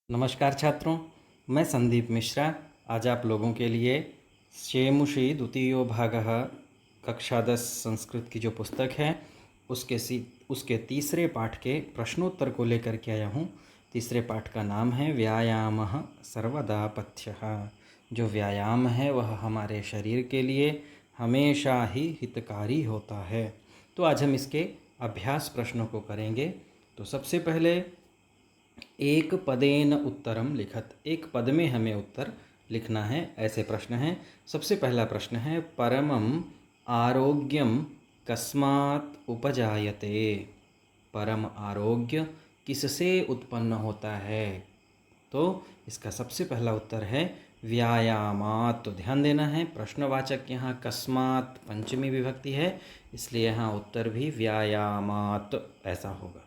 नमस्कार छात्रों, मैं संदीप मिश्रा आज आप लोगों के लिए शेमुषी द्वितीयो भागः कक्षा 10 संस्कृत की जो पुस्तक है उसके तीसरे पाठ के प्रश्नोत्तर को लेकर के आया हूँ। तीसरे पाठ का नाम है व्यायामः सर्वदा पथ्यः। जो व्यायाम है वह हमारे शरीर के लिए हमेशा ही हितकारी होता है। तो आज हम इसके अभ्यास प्रश्नों को करेंगे। तो सबसे पहले एक पदेन उत्तरम लिखत, एक पद में हमें उत्तर लिखना है, ऐसे प्रश्न हैं। सबसे पहला प्रश्न है परमम आरोग्यम कस्मात् उपजायते। परम आरोग्य किससे उत्पन्न होता है? तो इसका सबसे पहला उत्तर है व्यायामात्। तो ध्यान देना है, प्रश्नवाचक यहाँ कस्मात् पंचमी विभक्ति है, इसलिए यहाँ उत्तर भी व्यायामात् ऐसा होगा।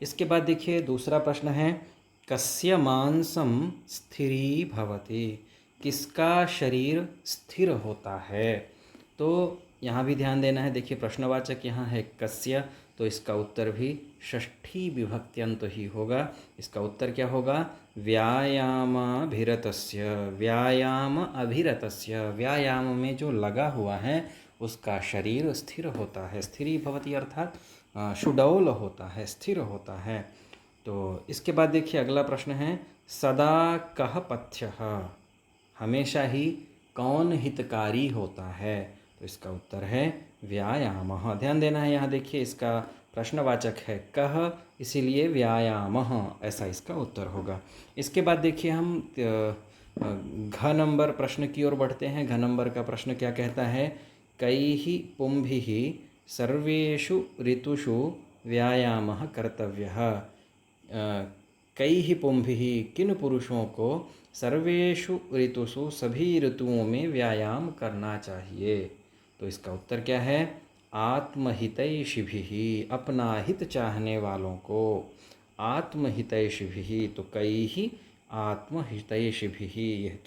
इसके बाद देखिए दूसरा प्रश्न है कस्य मांसम स्थिरी भवति, किसका शरीर स्थिर होता है? तो यहाँ भी ध्यान देना है, देखिए प्रश्नवाचक यहाँ है कस्य, तो इसका उत्तर भी षष्ठी विभक्त्यंत ही होगा। इसका उत्तर क्या होगा? व्यायामाभिरतस्य। व्यायाम अभिरतस्य, व्यायाम में जो लगा हुआ है उसका शरीर स्थिर होता है। स्थिरी भवति अर्थात सुडौल होता है, स्थिर होता है। तो इसके बाद देखिए अगला प्रश्न है सदा कः पथ्यः, हमेशा ही कौन हितकारी होता है? तो इसका उत्तर है व्यायामः। ध्यान देना है, यहाँ देखिए इसका प्रश्नवाचक है कः, इसीलिए व्यायामः ऐसा इसका उत्तर होगा। इसके बाद देखिए हम घ नंबर प्रश्न की ओर बढ़ते हैं। घ नंबर का प्रश्न क्या कहता है? कैः पुंभिः सर्वेषु ऋतुषु व्यायामः कर्तव्यः। कैः पुंभिः, किन पुरुषों को सर्वेषु ऋतुषु सभी ऋतुओं में व्यायाम करना चाहिए? तो इसका उत्तर क्या है? आत्महितैषिभिः, अपना हित चाहने वालों को। आत्महितैषिभिः, तो कैः आत्महितैषिभिः, यह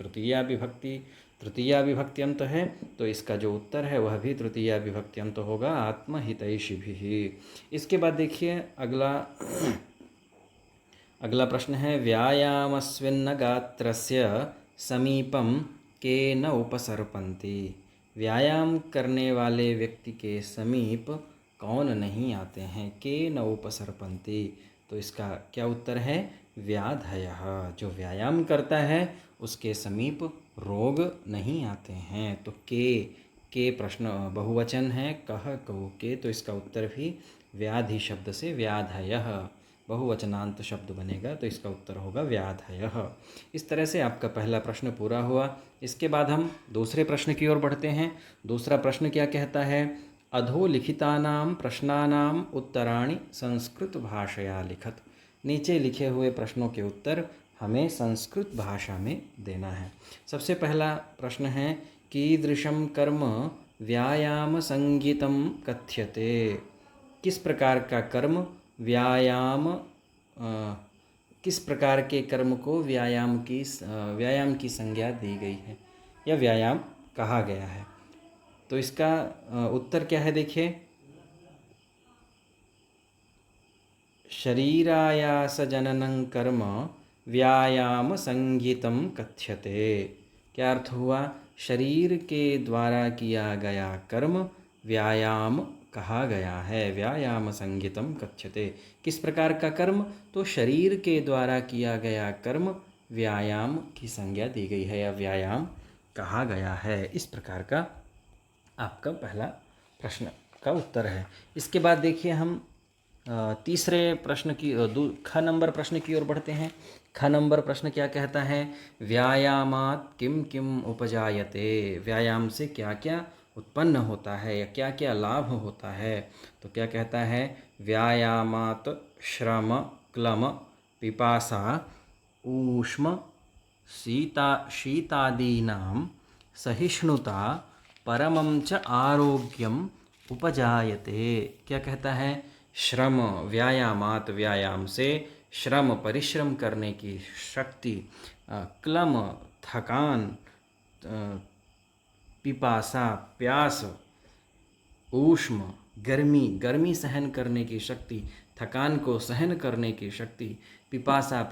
तृतीया विभक्त्यंत है, तो इसका जो उत्तर है वह भी तृतीया विभक्त्यंत होगा, आत्महितैषिभिः। इसके बाद देखिए अगला प्रश्न है व्यायामस्विन्न गात्रस्य समीपम केन उपसर्पन्ति। व्यायाम करने वाले व्यक्ति के समीप कौन नहीं आते हैं? केन उपसर्पन्ति, तो इसका क्या उत्तर है? व्याधयः, जो व्यायाम करता है उसके समीप रोग नहीं आते हैं। तो के प्रश्न बहुवचन है, कह कहो के, तो इसका उत्तर भी व्याधि शब्द से व्याधयः बहुवचनांत शब्द बनेगा, तो इसका उत्तर होगा व्याधयः। इस तरह से आपका पहला प्रश्न पूरा हुआ। इसके बाद हम दूसरे प्रश्न की ओर बढ़ते हैं। दूसरा प्रश्न क्या कहता है? अधोलिखितानां प्रश्नानां उत्तराणि संस्कृत भाषया लिखत। नीचे लिखे हुए प्रश्नों के उत्तर हमें संस्कृत भाषा में देना है। सबसे पहला प्रश्न है कीदृशं कर्म व्यायाम संगीतम कथ्यते। किस प्रकार का कर्म व्यायाम किस प्रकार के कर्म को व्यायाम की संज्ञा दी गई है या व्यायाम कहा गया है? तो इसका उत्तर क्या है? देखिए शरीरायास जननं कर्म व्यायाम संगीतम कथ्यते। क्या अर्थ हुआ? शरीर के द्वारा किया गया कर्म व्यायाम कहा गया है, व्यायाम संगीतम कथ्यते। किस प्रकार का कर्म? तो शरीर के द्वारा किया गया कर्म व्यायाम की संज्ञा दी गई है या व्यायाम कहा गया है। इस प्रकार का आपका पहला प्रश्न का उत्तर है। इसके बाद देखिए हम तीसरे प्रश्न की ख नंबर प्रश्न की ओर बढ़ते हैं। ख नंबर प्रश्न क्या कहता है? व्यायामात् किम किम उपजायते। व्यायाम से क्या क्या उत्पन्न होता है या क्या क्या लाभ होता है? तो क्या कहता है? व्यायामात् श्रम क्लम पिपासा ऊष्म शीतादीनां सहिष्णुता परमं च आरोग्यम उपजायते। क्या कहता है? श्रम, व्यायामात, व्यायाम से, श्रम परिश्रम करने की शक्ति, क्लम थकान, पिपासा प्यास, ऊष्म गर्मी सहन करने की शक्ति, थकान को सहन करने की शक्ति, पिपासा,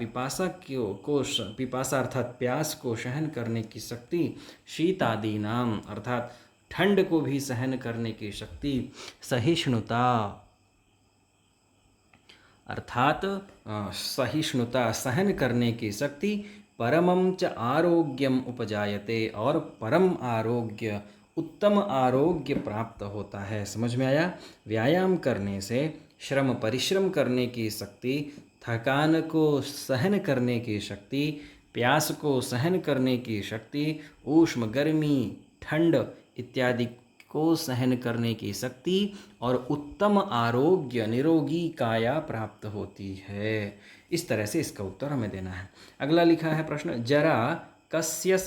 पिपासा अर्थात प्यास को सहन करने की शक्ति, शीतादि नाम अर्थात ठंड को भी सहन करने की शक्ति, सहिष्णुता अर्थात सहिष्णुता सहन करने की शक्ति, परमं च आरोग्यम उपजायते और परम आरोग्य उत्तम आरोग्य प्राप्त होता है। समझ में आया? व्यायाम करने से श्रम परिश्रम करने की शक्ति, थकान को सहन करने की शक्ति, प्यास को सहन करने की शक्ति, ऊष्म गर्मी ठंड इत्यादि को सहन करने की शक्ति और उत्तम आरोग्य निरोगी काया प्राप्त होती है। इस तरह से इसका उत्तर हमें देना है। अगला लिखा है प्रश्न, जरा कस्य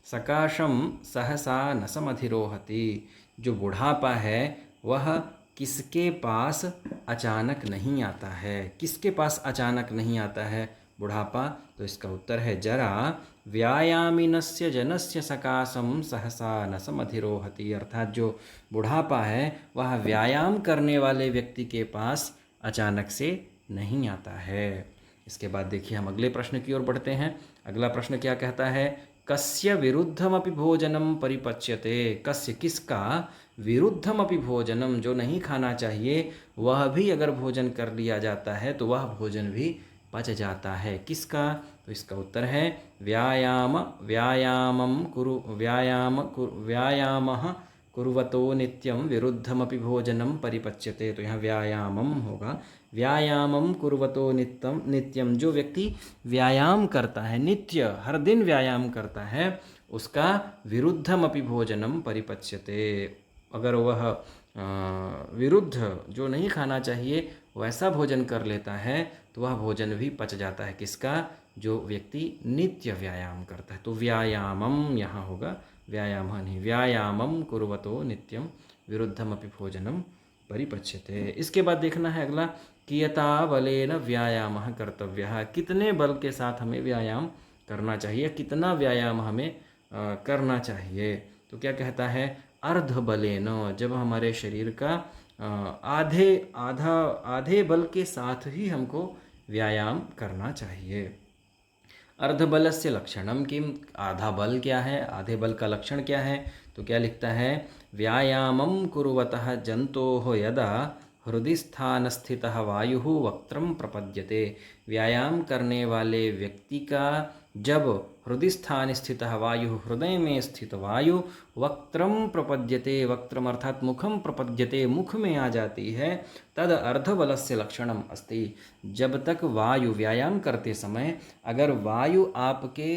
सकाशम सहसा न समधिरोहति। जो बुढ़ापा है वह किसके पास अचानक नहीं आता है? किसके पास अचानक नहीं आता है बुढ़ापा? तो इसका उत्तर है जरा व्यायामिनस्य जनस्य सकाशम सहसा न समधिरोहति। अर्थात जो बुढ़ापा है वह व्यायाम करने वाले व्यक्ति के पास अचानक से नहीं आता है। इसके बाद देखिए हम अगले प्रश्न की ओर बढ़ते हैं। अगला प्रश्न क्या कहता है? कस्य विरुद्धमपि भोजनम परिपच्यते। कस्य किसका, विरुद्धमपि भोजनम जो नहीं खाना चाहिए वह भी अगर भोजन कर लिया जाता है तो वह भोजन भी पच जाता है। किसका? तो इसका उत्तर है व्यायामः कुर्वतो नित्यं विरुद्धमपि भोजनम परिपच्यते। तो यहाँ व्यायामम होगा। व्यायामम कुर्वतो नित्यम जो व्यक्ति व्यायाम करता है, नित्य हर दिन व्यायाम करता है, उसका विरुद्धमपि भोजनम परिपच्यते। अगर वह विरुद्ध जो नहीं खाना चाहिए वैसा भोजन कर लेता है तो वह भोजन भी पच जाता है। किसका? जो व्यक्ति नित्य व्यायाम करता है। तो व्यायामम यहाँ होगा, व्यायाम नहीं, व्यायामम कुर्वतो नित्यम विरुद्धमपि भोजनम परिपच्यते। इसके बाद देखना है अगला, कियता बलेन व्यायामः कर्तव्यः। कितने बल के साथ हमें व्यायाम करना चाहिए, कितना व्यायाम हमें करना चाहिए? तो क्या कहता है? अर्ध बलेन, जब हमारे शरीर का आधे बल के साथ ही हमको व्यायाम करना चाहिए। अर्धबलस्य लक्षणम किम। आधा बल क्या है, आधे बल का लक्षण क्या है? तो क्या लिखता है? व्यायामं कुर्वतः जंतोः यदा हृदि स्थान स्थितः वायुः वक्त्रं प्रपद्यते। व्यायाम करने वाले व्यक्ति का जब हृदय स्थान स्थितः वायु, हृदय में स्थित वायु, वक्त्रम प्रपद्यते, वक्त्रम अर्थात मुखम प्रपद्यते, मुख में आ जाती है, तद अर्धबलस्य लक्षणम अस्ति। जब तक वायु, व्यायाम करते समय अगर वायु आपके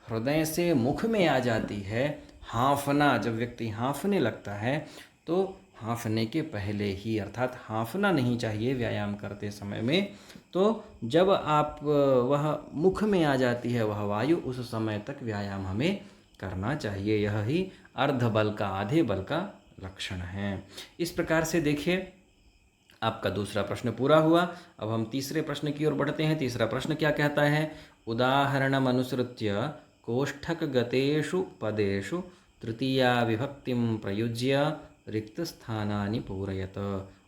हृदय से मुख में आ जाती है, हाँफना, जब व्यक्ति हाँफने लगता है तो हाँफने के पहले ही, अर्थात हाँफना नहीं चाहिए व्यायाम करते समय में, तो जब आप वह मुख में आ जाती है वह वायु, उस समय तक व्यायाम हमें करना चाहिए। यह ही अर्ध बल का, आधे बल का लक्षण है। इस प्रकार से देखिए आपका दूसरा प्रश्न पूरा हुआ। अब हम तीसरे प्रश्न की ओर बढ़ते हैं। तीसरा प्रश्न क्या कहता है? उदाहरणमनुसृत्य कोष्ठकगतेषु पदेषु तृतीया विभक्तिं प्रयुज्य रिक्तस्थानानि पूरयत।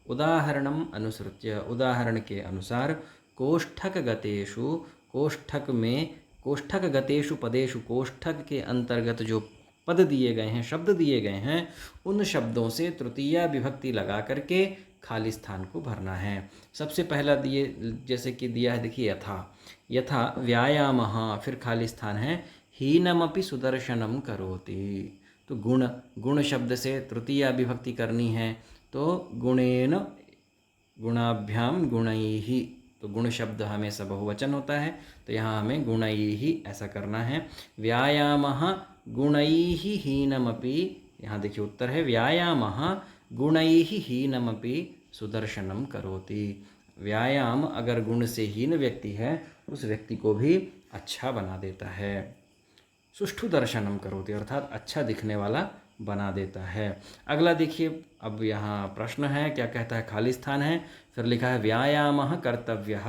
उदाहरणम अनुसृत्य, उदाहरण के अनुसार, कोष्ठकगतेषु, कोष्ठक में, कोष्ठकगतेषु पदेषु, कोष्ठक के अंतर्गत जो पद दिए गए हैं, शब्द दिए गए हैं, उन शब्दों से तृतीया विभक्ति लगा करके खाली स्थान को भरना है। सबसे पहला दिए, जैसे कि दिया है देखिए, यथा व्यायामः, फिर खाली स्थान है हीनमपि सुदर्शनम करोति। तो गुण शब्द से तृतीया विभक्ति करनी है, तो गुणेन, गुणाभ्याम गुणैः, तो गुण शब्द हमेशा बहुवचन होता है, तो यहाँ हमें गुणैः ऐसा करना है। व्यायामः गुणैः हीनमपि, यहाँ देखिए उत्तर है व्यायामः गुणैः हीनमपि सुदर्शनम करोति। व्यायाम अगर गुण से हीन व्यक्ति है उस व्यक्ति को भी अच्छा बना देता है। सुष्ठु दर्शनम करोति अर्थात अच्छा दिखने वाला बना देता है। अगला देखिए, अब यहाँ प्रश्न है, क्या कहता है? खाली स्थान है, फिर लिखा है व्यायामः कर्तव्यः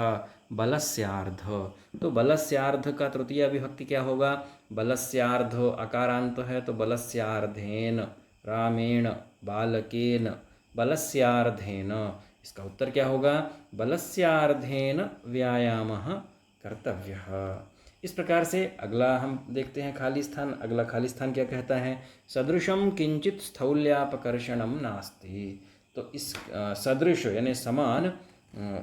बलस्यार्ध। तो बलस्यार्ध का तृतीया विभक्ति क्या होगा? बलस्यार्ध अकारांत है, तो बलस्यार्धेन, रामेण, बालकेन, बलस्यार्धेन। इसका उत्तर क्या होगा? बलस्यार्धेन व्यायामः कर्तव्यः। इस प्रकार से अगला हम देखते हैं खाली स्थान। अगला खाली स्थान क्या कहता है? सदृशम किंचित स्थौल्यापकर्षणम नास्ति। तो इस सदृश यानी समान,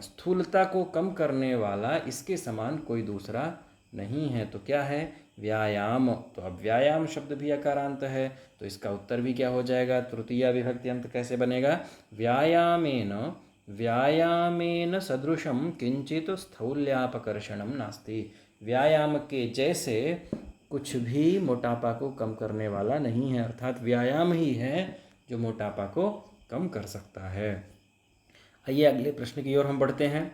स्थूलता को कम करने वाला इसके समान कोई दूसरा नहीं है। तो क्या है? व्यायाम। तो अब व्यायाम शब्द भी अकारांत है, तो इसका उत्तर भी क्या हो जाएगा? तृतीया विभक्ति अंत कैसे बनेगा? व्यायामेन व्यायामेन सदृशम किंचित स्थौल्यापकर्षणम नास्ति। व्यायाम के जैसे कुछ भी मोटापा को कम करने वाला नहीं है, अर्थात व्यायाम ही है जो मोटापा को कम कर सकता है। आइए अगले प्रश्न की ओर हम बढ़ते हैं।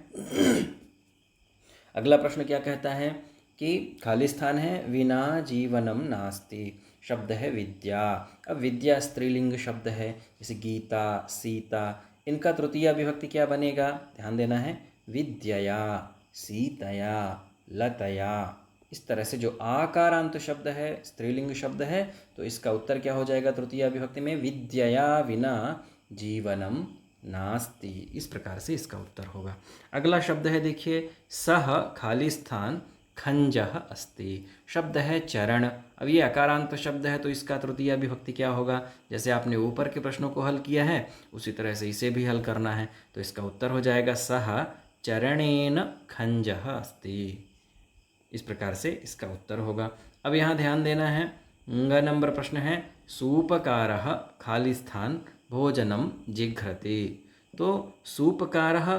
अगला प्रश्न क्या कहता है कि खाली स्थान है, विना जीवनम नास्ति। शब्द है विद्या। अब विद्या स्त्रीलिंग शब्द है, जैसे गीता, सीता, इनका तृतीया विभक्ति क्या बनेगा? ध्यान देना है, विद्यया, सीतया, लतया। इस तरह से जो आकारांत शब्द है, स्त्रीलिंग शब्द है, तो इसका उत्तर क्या हो जाएगा तृतीया विभक्ति में? विद्यया विना जीवनम नास्ति। इस प्रकार से इसका उत्तर होगा। अगला शब्द है, देखिए, सह खाली स्थान खंजः अस्ति। शब्द है चरण। अब ये अकारांत शब्द है, तो इसका तृतीया विभक्ति क्या होगा? जैसे आपने ऊपर के प्रश्नों को हल किया है उसी तरह से इसे भी हल करना है। तो इसका उत्तर हो जाएगा सह चरणेन खंजः अस्ति। इस प्रकार से इसका उत्तर होगा। अब यहाँ ध्यान देना है, ग नंबर प्रश्न है, सूपकारः खाली स्थान भोजनम जिघ्रति। तो सूपकारः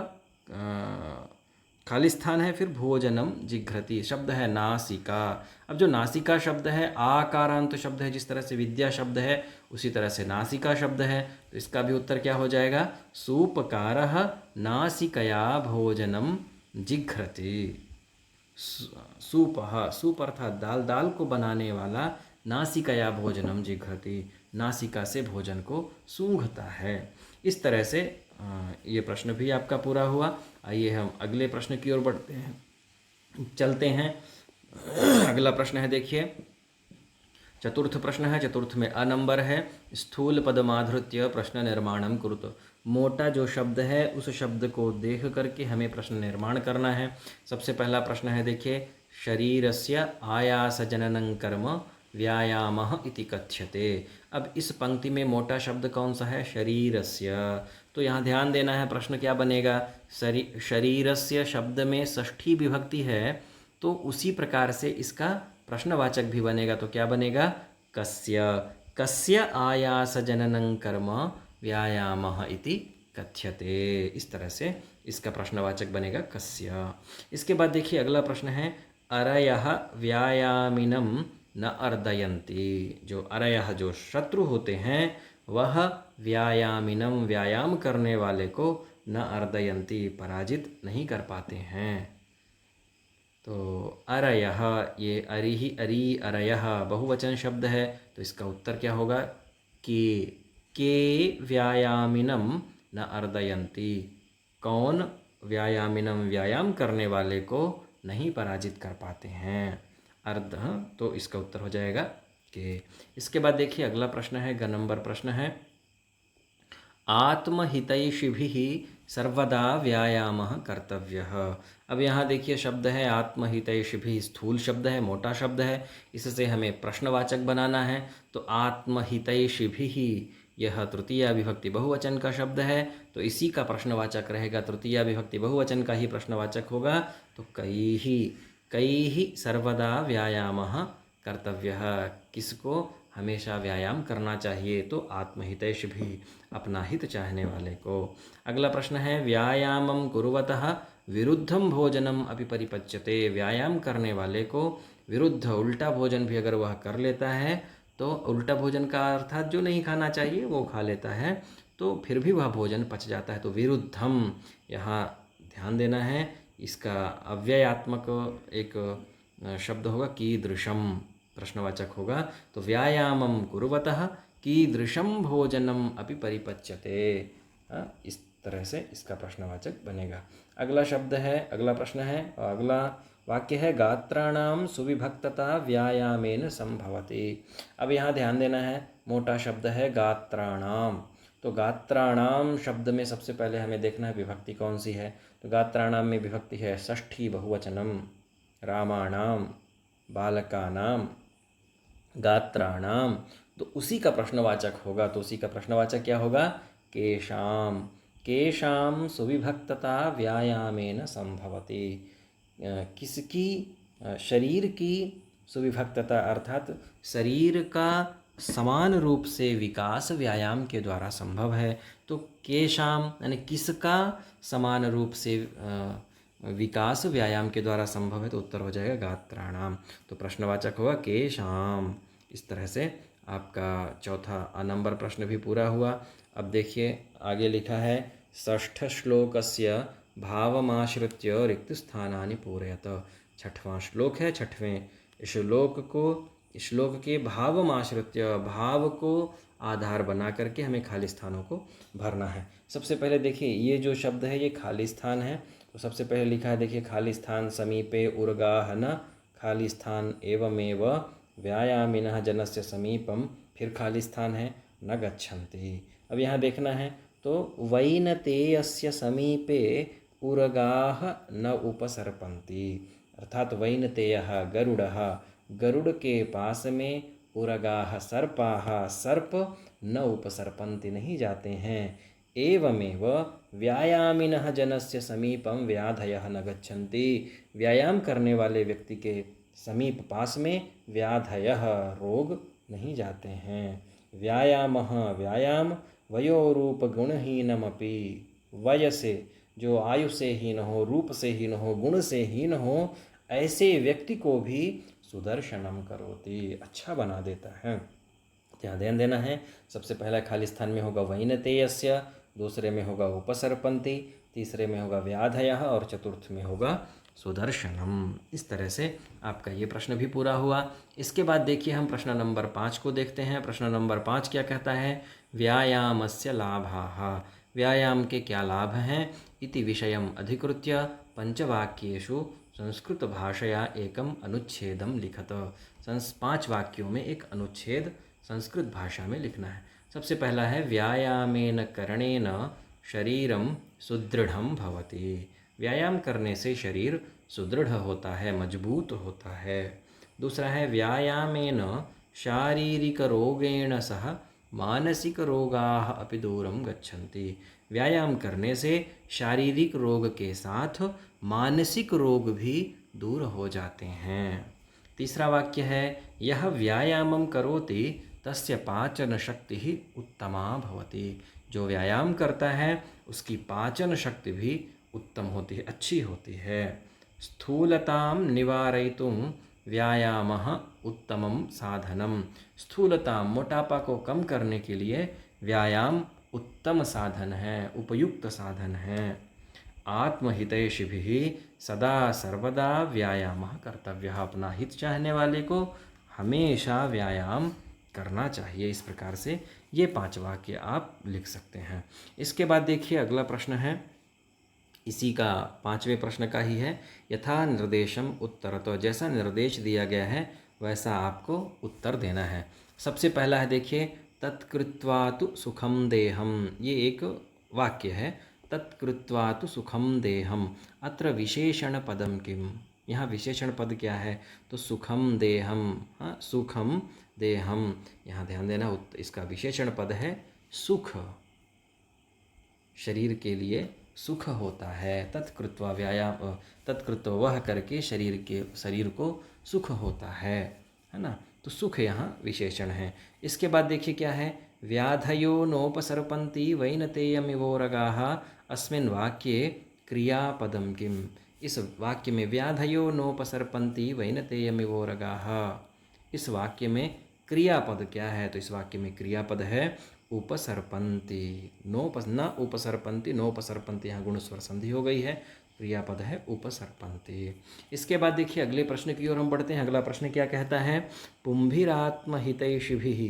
खाली स्थान है, फिर भोजनम जिघ्रति। शब्द है नासिका। अब जो नासिका शब्द है आकारांत शब्द है, जिस तरह से विद्या शब्द है उसी तरह से नासिका शब्द है। तो इसका भी उत्तर क्या हो जाएगा? सूपकारः नासिकया भोजनम जिघ्रति। सूपः, सूप अर्थात दाल, दाल को बनाने वाला, नासिकया भोजनम जिघ्रति, नासिका से भोजन को सूंघता है। इस तरह से ये प्रश्न भी आपका पूरा हुआ। आइए हम अगले प्रश्न की ओर बढ़ते हैं, चलते हैं। अगला प्रश्न है, देखिए, चतुर्थ प्रश्न है। चतुर्थ में अ नंबर है, स्थूल पदमाधृत्य प्रश्न निर्माणम कुरुत। मोटा जो शब्द है उस शब्द को देख करके हमें प्रश्न निर्माण करना है। सबसे पहला प्रश्न है, देखिए, शरीरस्य आयासजननं कर्म व्यायामः इति कथ्यते। अब इस पंक्ति में मोटा शब्द कौन सा है? शरीरस्य। तो यहाँ ध्यान देना है, प्रश्न क्या बनेगा? शरीरस्य शब्द में षष्ठी विभक्ति है, तो उसी प्रकार से इसका प्रश्नवाचक भी बनेगा। तो क्या बनेगा? कस्य। कस्य आयासजननं कर्म व्यायामः इति कथ्यते। इस तरह से इसका प्रश्नवाचक बनेगा कस्य। इसके बाद देखिए अगला प्रश्न है, अरयः व्यायामिनं न अर्दयन्ति। जो अरयः जो शत्रु होते हैं वह व्यायामिनम व्यायाम करने वाले को न अर्दयन्ति पराजित नहीं कर पाते हैं। तो अरयः, ये अरिहि अरि अरयः बहुवचन शब्द है, तो इसका उत्तर क्या होगा? के व्यायामिनम न अर्दयन्ति। कौन? व्यायामिनम व्यायाम करने वाले को नहीं पराजित कर पाते हैं। अर्ध, तो इसका उत्तर हो जाएगा के। इसके बाद देखिए अगला प्रश्न है, ग नंबर प्रश्न है, आत्महितैषिभिः सर्वदा व्यायामः कर्तव्यः। अब यहाँ देखिए शब्द है आत्महितैषिभिः, स्थूल शब्द है, मोटा शब्द है, इससे हमें प्रश्नवाचक बनाना है। तो आत्महितैषिभिः, यह तृतीया विभक्ति बहुवचन का शब्द है, तो इसी का प्रश्नवाचक रहेगा। तृतीया विभक्ति बहुवचन का ही प्रश्नवाचक होगा। तो कैः सर्वदा व्यायामः कर्तव्यः, किसको हमेशा व्यायाम करना चाहिए? तो आत्महितैषिभिः, अपना हित चाहने वाले को। अगला प्रश्न है, व्यायामं कुर्वतः विरुद्धं भोजनम अपि परिपच्यते। व्यायाम करने वाले को विरुद्ध, उल्टा भोजन भी अगर वह कर लेता है, तो उल्टा भोजन का अर्थात जो नहीं खाना चाहिए वो खा लेता है, तो फिर भी वह भोजन पच जाता है। तो विरुद्धम, यहाँ ध्यान देना है, इसका अव्ययात्मक एक शब्द होगा कीदृशम, प्रश्नवाचक होगा। तो व्यायामं कुर्वतः कीदृशं भोजनम अपि परिपच्यते। इस तरह से इसका प्रश्नवाचक बनेगा। अगला शब्द है, अगला प्रश्न है, अगला वाक्य है, गात्राणां सुविभक्तता व्यायामेन संभवति। अब यहाँ ध्यान देना है, मोटा शब्द है गात्राणां, तो गात्राणाम शब्द में सबसे पहले हमें देखना है विभक्ति कौन सी है। तो गात्राणाम में विभक्ति है षष्ठी बहुवचनम, रामाणाम, बालकानाम, गात्राणाम। तो उसी का प्रश्नवाचक होगा, तो उसी का प्रश्नवाचक क्या होगा? केशाम। केशाम सुविभक्तता व्यायामेन संभवति। किसकी? शरीर की सुविभक्तता अर्थात शरीर का समान रूप से विकास व्यायाम के द्वारा संभव है। तो केशाम यानी किसका समान रूप से विकास व्यायाम के द्वारा संभव है, तो उत्तर हो जाएगा गात्राणाम। तो प्रश्नवाचक होगा केशाम। इस तरह से आपका चौथा नंबर प्रश्न भी पूरा हुआ। अब देखिए आगे लिखा है षष्ठ श्लोकस्य भावमाश्रित्य रिक्त स्थानानि पूरयत। छठवां श्लोक है। छठवें श्लोक के भावमाश्रित्य, भाव को आधार बना करके हमें खाली स्थानों को भरना है। सबसे पहले देखिए ये जो शब्द है ये खाली स्थान है। तो सबसे पहले लिखा है देखिए खाली स्थान समीपे उर्गाह न, खाली स्थान एवमेव व्यायामिनः जनस्य समीपम, फिर खाली स्थान है न गच्छन्ति। अब यहाँ देखना है तो वैनतेयस्य समीपे उर्गाः न उपसर्पन्ति, अर्थात वैनतेयः गरुडः, गरुड़ के पास में उर्गाः सर्पाः, सर्प न उपसर्पन्ति नहीं जाते हैं। एवमेव व्यायामिनः जनस्य समीपम व्याधयः न गच्छन्ति, व्यायाम करने वाले व्यक्ति के समीप पास में व्याधयः रोग नहीं जाते हैं। व्यायामः व्यायाम वयोरूप गुणहीनमपि, वय से जो आयु से हीन हो, रूप से हीन हो, गुण से हीन हो, ऐसे व्यक्ति को भी सुदर्शनम करोति, अच्छा बना देता है। यहाँ ध्यान देना है। सबसे पहला खाली स्थान में होगा वैनतेयस्य, दूसरे में होगा उपसर्पन्ति, तीसरे में होगा व्याधयः और चतुर्थ में होगा सुदर्शनम। इस तरह से आपका ये प्रश्न भी पूरा हुआ। इसके बाद देखिए हम प्रश्न नंबर 5 को देखते हैं। प्रश्न नंबर 5 क्या कहता है? व्यायामस्य लाभाः, व्यायाम के क्या लाभ हैं? इति विषयम अधिकृत्य पंचवाक्येषु संस्कृत भाषया एकम अनुच्छेदम लिखत। 5 वाक्यों में एक अनुच्छेद संस्कृत भाषा में लिखना है। सबसे पहला है व्यायामेन करणेन शरीरम सुदृढ़ं भवति, व्यायाम करने से शरीर सुदृढ़ होता है, मजबूत होता है। दूसरा है व्यायामेन शारीरिक रोगेण सह मानसिक रोगाः अपि दूरं गच्छन्ति, व्यायाम करने से शारीरिक रोग के साथ मानसिक रोग भी दूर हो जाते हैं। तीसरा वाक्य है यह व्यायामं करोति तस्य पाचन शक्ति ही उत्तमा भवति, जो व्यायाम करता है उसकी पाचन शक्ति भी उत्तम होती है, अच्छी होती है। स्थूलतां निवारयितुं व्यायामः उत्तमं साधनम, स्थूलता मोटापा को कम करने के लिए व्यायाम उत्तम साधन है, उपयुक्त साधन है। आत्महितैषिभिः सदा सर्वदा व्यायामः कर्तव्यः, अपना हित चाहने वाले को हमेशा व्यायाम करना चाहिए। इस प्रकार से ये 5 वाक्य आप लिख सकते हैं। इसके बाद देखिए अगला प्रश्न है, इसी का 5वें प्रश्न का ही है। यथा निर्देशम उत्तर, तो जैसा निर्देश दिया गया है वैसा आपको उत्तर देना है। सबसे पहला है देखिए तत्कृत्वा तु सुखम देहम, ये एक वाक्य है। तत्कृत्वा तु सुखम देहम, अत्र विशेषण पदम किम, यहाँ विशेषण पद क्या है? तो सुखम देहम, हाँ सुखम देहम, यहाँ ध्यान देना इसका विशेषण पद है सुख, शरीर के लिए सुख होता है। तत्कृत्वा व्यायाम, तत्कृत्वा वह करके शरीर को सुख होता है ना। तो सुख यहाँ विशेषण है। इसके बाद देखिए क्या है, व्याधयो नोपसर्पन्ति वैनतेयमिवोरगाः, अस्मिन् वाक्ये क्रियापदम किम, इस वाक्य में व्याधयो नोपसर्पन्ति वैनतेयमिवोरगाः, इस वाक्य में क्रियापद क्या है? तो इस वाक्य में क्रियापद है उपसर्पन्ति, न उपसर्पन्ति, नोपसर्पन्ति, यहाँ गुण स्वर संधि हो गई है, क्रियापद है उपसर्पन्ति। इसके बाद देखिए अगले प्रश्न की ओर हम बढ़ते हैं। अगला प्रश्न क्या कहता है? पुंभिरात्महितैषिभिः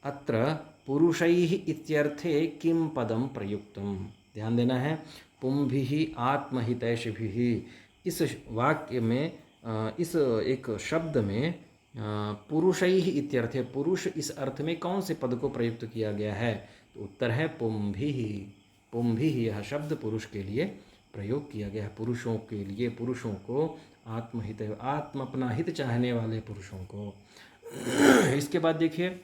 अत्र पुरुषैः इत्यर्थे किम पदम प्रयुक्तम, ध्यान देना है। पुंभिः आत्महितैषिभिः, इस वाक्य में इस एक शब्द में पुरुषैः इत्यर्थे, पुरुष इस अर्थ में कौन से पद को प्रयुक्त किया गया है? तो उत्तर है पुंभिः। पुंभिः यह शब्द पुरुष के लिए प्रयोग किया गया है, पुरुषों के लिए, पुरुषों को, आत्महित अपना हित चाहने वाले पुरुषों को। इसके बाद देखिए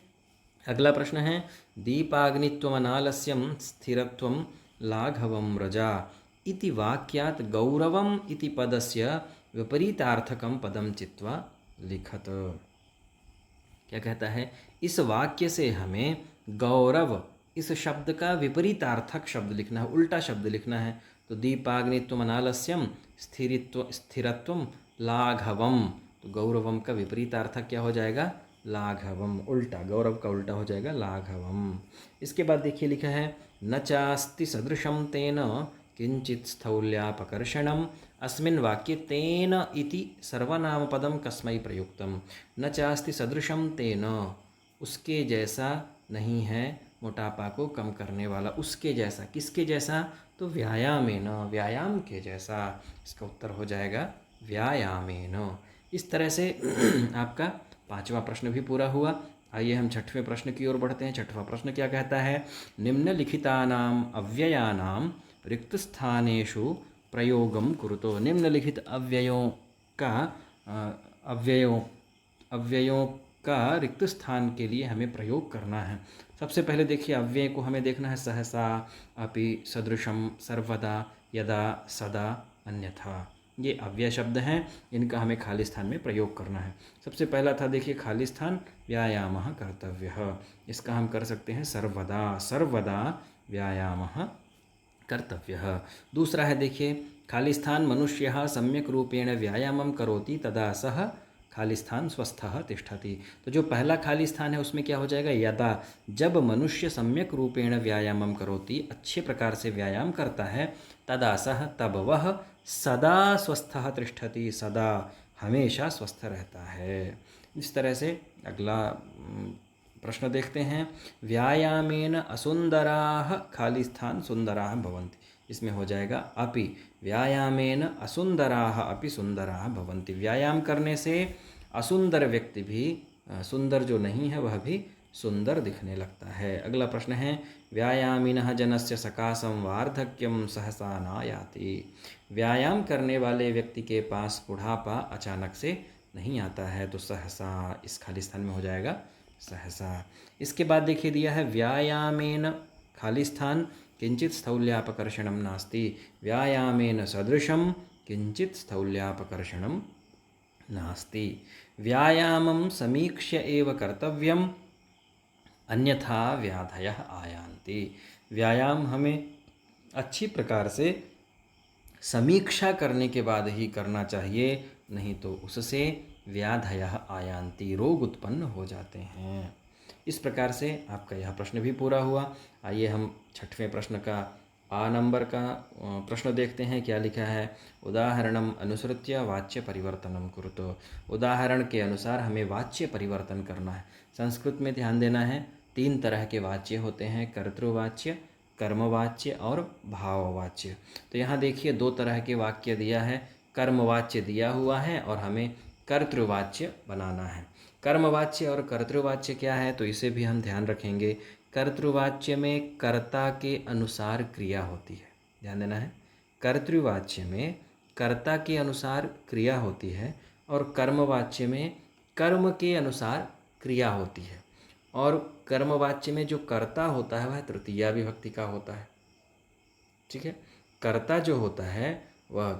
अगला प्रश्न है दीपाग्नित्वमनालस्यं स्थिरत्वं लाघवं रजा इति वाक्यात् गौरवम् इति पदस्य विपरीतार्थकं पदं चित्वा लिखत। क्या कहता है, इस वाक्य से हमें गौरव इस शब्द का विपरीतार्थक शब्द लिखना है, उल्टा शब्द लिखना है। तो दीपाग्नित्वम अनालस्यम स्थिरत्वम लाघवम, तो गौरवम का विपरीतार्थक क्या हो जाएगा, लाघवम, उल्टा, गौरव का उल्टा हो जाएगा लाघवम। इसके बाद देखिए लिखा है न चास्ति सदृशं तेन किंचित स्थौल्यापकर्षणम अस्मिन् वाक्ये तेन इति सर्वनामपदम कस्मै प्रयुक्तम। न चास्ति सदृशं तेन, उसके जैसा नहीं है, मोटापा को कम करने वाला, उसके जैसा, किसके जैसा, तो व्यायामेन, व्यायाम के जैसा। इसका उत्तर हो जाएगा व्यायामेन। इस तरह से आपका पांचवा प्रश्न भी पूरा हुआ। आइए हम छठवें प्रश्न की ओर बढ़ते हैं। छठवां प्रश्न क्या कहता है, निम्नलिखितानाम अव्ययानाम रिक्त स्थानेषु प्रयोगम कुरुतो। निम्नलिखित अव्ययों का अव्ययों का रिक्त स्थान के लिए हमें प्रयोग करना है। सबसे पहले देखिए अव्यय को हमें देखना है सहसा, अपि, सदृशम, सर्वदा, यदा, सदा, अन्यथा। ये अव्यय शब्द हैं, इनका हमें खाली स्थान में प्रयोग करना है। सबसे पहला था देखिए खाली स्थान व्यायामः कर्तव्यः, इसका हम कर सकते हैं सर्वदा, सर्वदा व्यायामः कर्तव्यः। दूसरा है देखिए खाली स्थान मनुष्यः सम्यक रूपेण व्यायामं करोति तदा सः खाली स्थान स्वस्थः तिष्ठति। तो जो पहला खाली स्थान है उसमें क्या हो जाएगा, यदा, जब मनुष्य सम्यक रूपेण व्यायामं करोति, अच्छे प्रकार से व्यायाम करता है, तदा सः, तब वह, सदा स्वस्थः तिष्ठति, सदा हमेशा स्वस्थ रहता है। इस तरह से अगला प्रश्न देखते हैं, व्यायामेन असुंदराः खाली स्थान सुंदराः भवन्ति। इसमें हो जाएगा अपि, व्यायामेन असुंदराः अपि सुंदराः भवन्ति। व्यायाम करने से असुंदर व्यक्ति भी, सुंदर जो नहीं है वह भी सुंदर दिखने लगता है। अगला प्रश्न है व्यायामिनः जनस्य सकाशं वार्धक्यं सहसा नायाति। व्यायाम करने वाले व्यक्ति के पास बुढ़ापा अचानक से नहीं आता है, तो सहसा इस खाली स्थान में हो जाएगा सहसा। इसके बाद देखिए दिया है व्यायामेन खाली स्थान किंचित स्थौल्यापकर्षणं नास्ति, व्यायामेन सदृशं किंचित स्थौल्यापकर्षणं नास्ति। व्यायामं समीक्ष्य एव कर्तव्यम् अन्यथा व्याधयः आयान्ति। व्यायाम हमें अच्छी प्रकार से समीक्षा करने के बाद ही करना चाहिए, नहीं तो उससे व्याधयः आयान्ति, रोग उत्पन्न हो जाते हैं। इस प्रकार से आपका यह प्रश्न भी पूरा हुआ। आइए हम छठवें प्रश्न का आ नंबर का प्रश्न देखते हैं। क्या लिखा है, उदाहरणम अनुसृत्य वाच्य परिवर्तनम कुरुतो। उदाहरण के अनुसार हमें वाच्य परिवर्तन करना है। संस्कृत में ध्यान देना है, 3 तरह के वाच्य होते हैं, कर्तृवाच्य, कर्मवाच्य और भाववाच्य। तो यहाँ देखिए 2 तरह के वाक्य दिया है, कर्मवाच्य दिया हुआ है और हमें कर्तृवाच्य बनाना है। कर्मवाच्य और कर्तृवाच्य क्या है, तो इसे भी हम ध्यान रखेंगे। कर्तृवाच्य में कर्ता के अनुसार क्रिया होती है, ध्यान देना है। कर्तृवाच्य में कर्ता के अनुसार क्रिया होती है और कर्मवाच्य में कर्म के अनुसार क्रिया होती है। और कर्मवाच्य में जो कर्ता होता है वह तृतीया विभक्ति का होता है, ठीक है। कर्ता जो होता है वह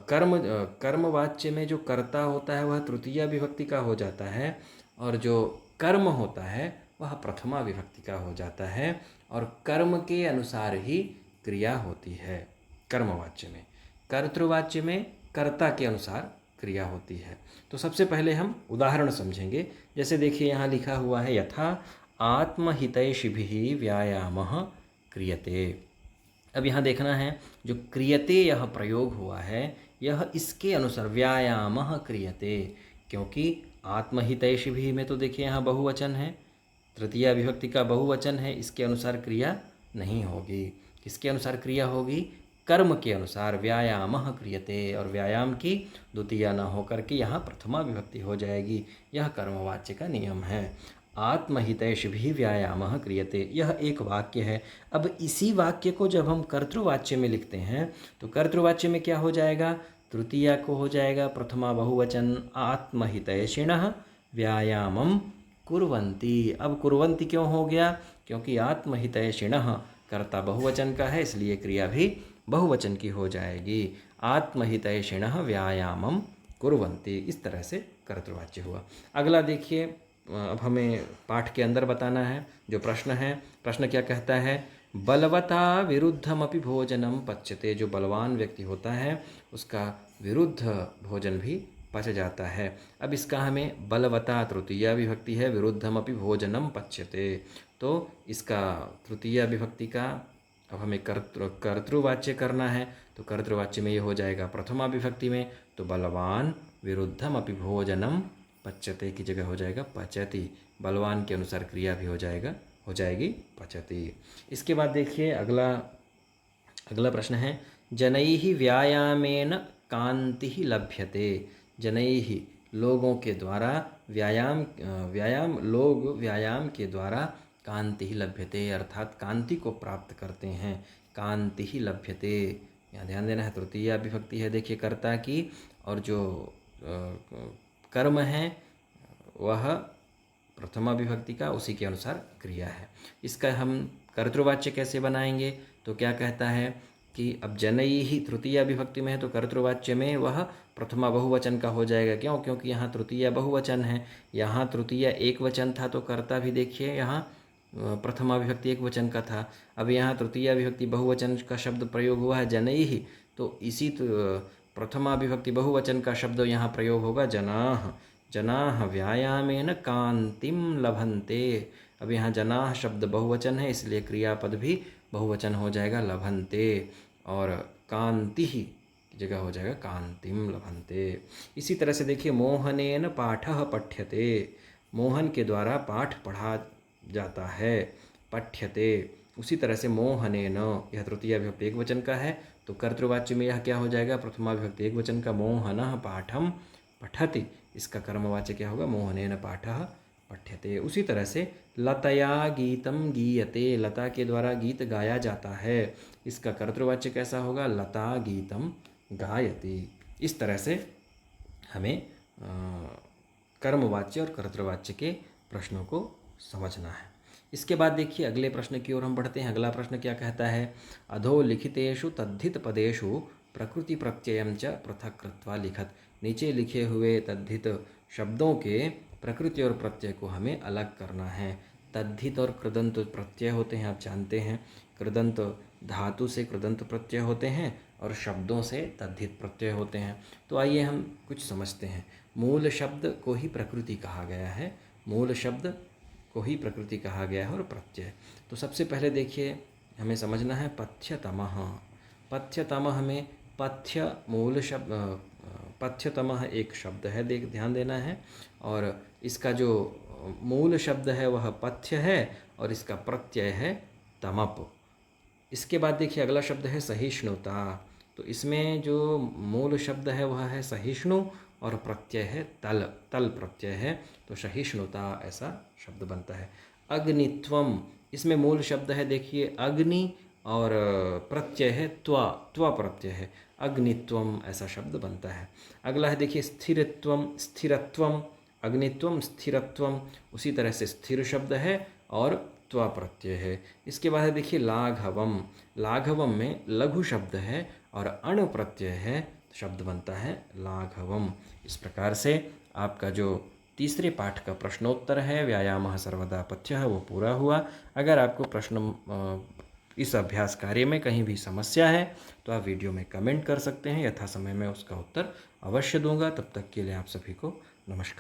कर्मवाच्य में जो कर्ता होता है वह तृतीया विभक्ति का हो जाता है और जो कर्म होता है वह प्रथमा विभक्ति का हो जाता है और कर्म के अनुसार ही क्रिया होती है कर्मवाच्य में। कर्तृवाच्य में कर्ता के अनुसार क्रिया होती है। तो सबसे पहले हम उदाहरण समझेंगे। जैसे देखिए यहाँ लिखा हुआ है यथा आत्महितैषिभिः व्यायामः क्रियते। अब यहाँ देखना है जो क्रियते यह प्रयोग हुआ है यह इसके अनुसार व्यायामः क्रियते, क्योंकि आत्महितैषिभिः में तो देखिए यहाँ बहुवचन है, तृतीया विभक्ति का बहुवचन है, इसके अनुसार क्रिया नहीं होगी। किसके अनुसार क्रिया होगी, कर्म के अनुसार। व्यायामः क्रियते और व्यायाम की द्वितीया न होकर के यहाँ प्रथमा विभक्ति हो जाएगी। यह कर्मवाच्य का नियम है। आत्महितैषिभिः व्यायामः क्रियते। यह एक वाक्य है। अब इसी वाक्य को जब हम कर्तृवाच्य में लिखते हैं तो कर्तृवाच्य में क्या हो जाएगा? तृतीया को हो जाएगा प्रथमा बहुवचन आत्महितैषिणः व्यायामं कुर्वन्ति। अब कुर्वन्ति क्यों हो गया? क्योंकि आत्महितैषिणः कर्ता बहुवचन का है, इसलिए क्रिया भी बहुवचन की हो जाएगी। आत्महितैषिणः व्यायामं कुर्वन्ति, इस तरह से कर्तृवाच्य हुआ। अगला देखिए, अब हमें पाठ के अंदर बताना है जो प्रश्न है। प्रश्न क्या कहता है? बलवता विरुद्धमपि भोजनम पच्यते। जो बलवान व्यक्ति होता है उसका विरुद्ध भोजन भी पच जाता है। अब इसका हमें बलवता तृतीया विभक्ति है, विरुद्धमपि भोजनम पच्यते, तो इसका तृतीया विभक्ति का अब हमें कर्तृवाच्य करना है। तो कर्तृवाच्य में ये हो जाएगा प्रथमा विभक्ति में, तो बलवान विरुद्धमपि भोजनम पच्यते की जगह हो जाएगा पचति। बलवान के अनुसार क्रिया भी हो जाएगी पचति। इसके बाद देखिए अगला प्रश्न है, जनैः व्यायामेन कांतिः लभ्यते। जनैः लोगों के द्वारा व्यायाम के द्वारा कांतिः लभ्यते, अर्थात कांति को प्राप्त करते हैं। कांतिः लभ्यते, यहाँ ध्यान देना है, तृतीया विभक्ति है देखिए कर्ता की, और जो कर्म है वह प्रथमा विभक्ति का, उसी के अनुसार क्रिया है। इसका हम कर्तृवाच्य कैसे बनाएंगे? तो क्या कहता है कि अब जनैः तृतीया विभक्ति में है तो कर्तृवाच्य में वह प्रथमा बहुवचन का हो जाएगा। क्यों? क्योंकि यहाँ तृतीया बहुवचन है, यहाँ तृतीया एक वचन था, तो कर्ता भी देखिए यहाँ प्रथमा विभक्ति एक वचन का था। अब यहाँ तृतीया विभक्ति बहुवचन का शब्द प्रयोग हुआ है जनैः, तो इसी प्रथमा विभक्ति बहुवचन का शब्द यहाँ प्रयोग होगा जनाः। जनाः व्यायामेन कांतिं लभन्ते। अब यहाँ जनाः शब्द बहुवचन है, इसलिए क्रियापद भी बहुवचन हो जाएगा लभन्ते, और कांतिः की जगह हो जाएगा कांतिं लभन्ते। इसी तरह से देखिए, मोहनेन पाठः पठ्यते। मोहन के द्वारा पाठ पढ़ा जाता है, पठ्यते। उसी तरह से मोहनेन, यह तृतीया विभक्ति एक वचन का है, तो कर्तृवाच्य में यह क्या हो जाएगा? प्रथमा विभक्ति एक वचन का मोहनः पाठं पठति, इसका कर्मवाच्य क्या होगा? मोहनेन पाठः पठ्यते। उसी तरह से लतया गीतम गीयते। लता के द्वारा गीत गाया जाता है, इसका कर्तृवाच्य कैसा होगा? लता गीतम गायति। इस तरह से हमें कर्मवाच्य और कर्तृवाच्य के प्रश्नों को समझना है। इसके बाद देखिए अगले प्रश्न की ओर हम बढ़ते हैं। अगला प्रश्न क्या कहता है? अधोलिखितेषु तद्धित पदेषु प्रकृति प्रत्ययं च पृथक् कृत्वा लिखत। नीचे लिखे हुए तद्धित शब्दों के प्रकृति और प्रत्यय को हमें अलग करना है। तद्धित और कृदंत प्रत्यय होते हैं, आप जानते हैं। कृदंत धातु से कृदंत प्रत्यय होते हैं और शब्दों से तद्धित प्रत्यय होते हैं। तो आइए हम कुछ समझते हैं। मूल शब्द को ही प्रकृति कहा गया है, मूल शब्द को ही प्रकृति कहा गया है और प्रत्यय। तो सबसे पहले देखिए हमें समझना है पथ्यतमः। पथ्यतमः में पथ्य मूल शब्द, पथ्यतमः एक शब्द है, ध्यान देना है, और इसका जो मूल शब्द है वह पथ्य है और इसका प्रत्यय है तमप। इसके बाद देखिए अगला शब्द है सहिष्णुता। तो इसमें जो मूल शब्द है वह है सहिष्णु और प्रत्यय है तल, तल प्रत्यय है, तो सहिष्णुता ऐसा शब्द बनता है। अग्नित्वम, इसमें मूल शब्द है देखिए अग्नि और प्रत्यय है त्वा, त्वा प्रत्यय है, अग्नित्वम ऐसा शब्द बनता है। अगला है देखिए स्थिरत्वम, स्थिरत्वम, अग्नित्वम स्थिरत्वम, उसी तरह से स्थिर शब्द है और त्वा प्रत्यय है। इसके बाद है देखिए लाघवम। लाघवम में लघु शब्द है और अण प्रत्यय है, शब्द बनता है लाघवम। इस प्रकार से आपका जो तीसरे पाठ का प्रश्नोत्तर है व्यायामः सर्वदा पथ्यः वो पूरा हुआ। अगर आपको प्रश्न इस अभ्यास कार्य में कहीं भी समस्या है तो आप वीडियो में कमेंट कर सकते हैं, यथा समय मैं उसका उत्तर अवश्य दूंगा। तब तक के लिए आप सभी को नमस्कार।